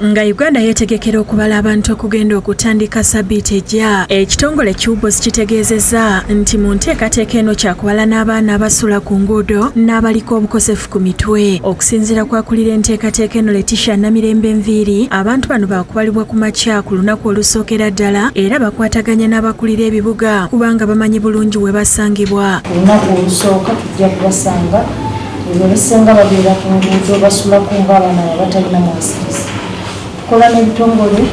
Nga Uganda yetegekera okubala abantu okugenda okutandika sabiiti ejja, ekitongole Kyubos kitegeezezza nti mu nteekateeka eno kyakubala n'abaana abasula ku nguudo n'abaliko obukosefu ku mitwe. Okusinziira kwakulira enteekateeka eno Letitia Namirembe Nviiri, abantu bano baakubalibwa ku makya ku lunaku olusookera ddala era bakwataganya n'abakulira ebibuga kubanga bamanyi bulungi we basangibwa. Ku lunaku olusooka tujja kubasanga ebisenga babeera ku nguudo basula ku ng'abaana abatalina mwasiriza. Tukola n'ebitongole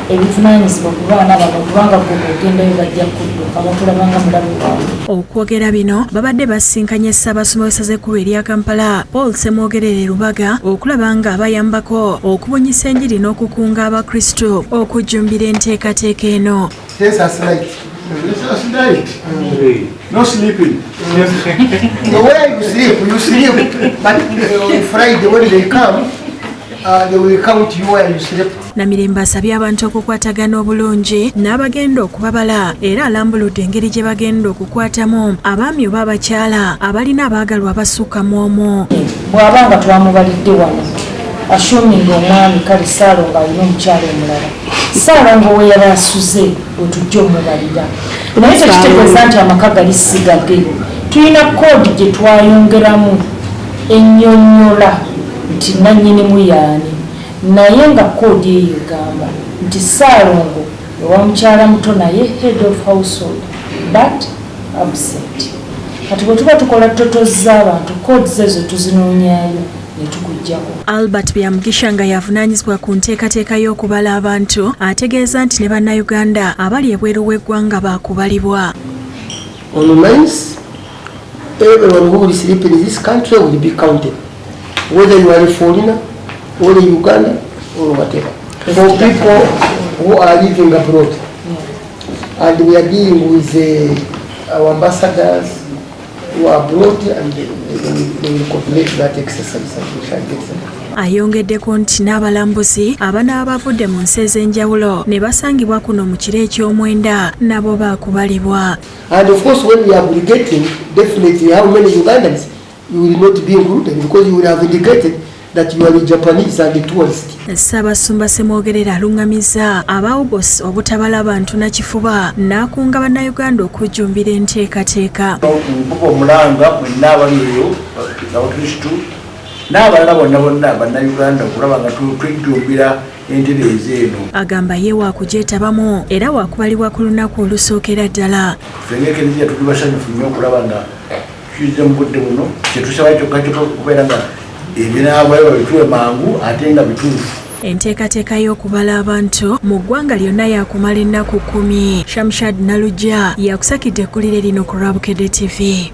ebivunaanyizibwa ku baana bano kubanga ogendayo bajja kudduka batulabanga mulabe waabwe. Okwogera bino babadde basinkanye Ssaabasumba w'essaza ekkulu erya Kampala Paul Ssemwogerere Lubaga okulaba nga abayambako okubunyisa enjiri n'okukunga abakristo okujjumbira enteekateeka eno. No sleeping. The way you sleep, but on Friday when they come, they will count you where you slept. Namirembe asabye abantu okukwatagana obulungi n'abagenda okubabala era alambuludde engeri gye bagenda okukwatamu abaami oba abakyala abalina abaagalwa abasukka mu omwo. Bw'abanga twamubalidde wano ashuminga omwami kale Ssaalongo alina omukyala omulala. Ssaalongo we yaba asuze we tujja omubalira. Naye tekitegeeza nti amaka gali sigage. Tulina koodi gye twayongeramu ennyonnyola nti nannyinimu yaani. Naye nga koodi eyo egamba nti Ssaalongo ewa mukyala muto naye head of household but absent. Kati bwe tuba tukola toto z'abantu koodi ezo tuzinoonyaayo ne tukuggyako. Albert Byamugisha nga yavunaanyizibwa ku nteekateeka y'okubala abantu ategeeza nti ne bannayuganda abali ebweru w'eggwanga baakubalibwa. On the mines, everyone who will sleep in this country will be counted, whether you are a foreigner or a Uganda or whatever. For people who are living abroad, and we are dealing with our ambassadors who are abroad, and they will complete that exercise and we shall get them. Ayongeddeko nti n'abalambuzi abana abavudde mu nsi ez'enjawulo ne basangibwa kuno mu kiro eky'omwenda nabo baakubalibwa. And of course when we are aggregating, definitely how many Ugandans you will not be included because you will have indicated that you are the Japanese and the tourists. Ssaabasumba Ssemwogerere alungamizza abawubos obutabala bantu na kifuba n'akunga bannayuganda okujjumbira enteekateeka. Mpupa omulanga mwenna abali eyo abakristu n'abalala bonna bannayuganda okulaba nga twejjumbira entereeza eno. Agamba ye waakugyetabamu era waakubalibwa ku lunaku olusookera ddala. Ffe ng'ekereziya tuli basanyufu nnyo okulaba nga tuyita mu budde buno kyetusaba kyokka okubeera nga ebinaabwayo babituwe mangu ate nga bituufu. Enteekateeka y'okubala abantu mu ggwanga lyonna yakumala ennaku 10. Shamshad Nalujja yakusakidde ekkulire lino ku Rabukedde TV.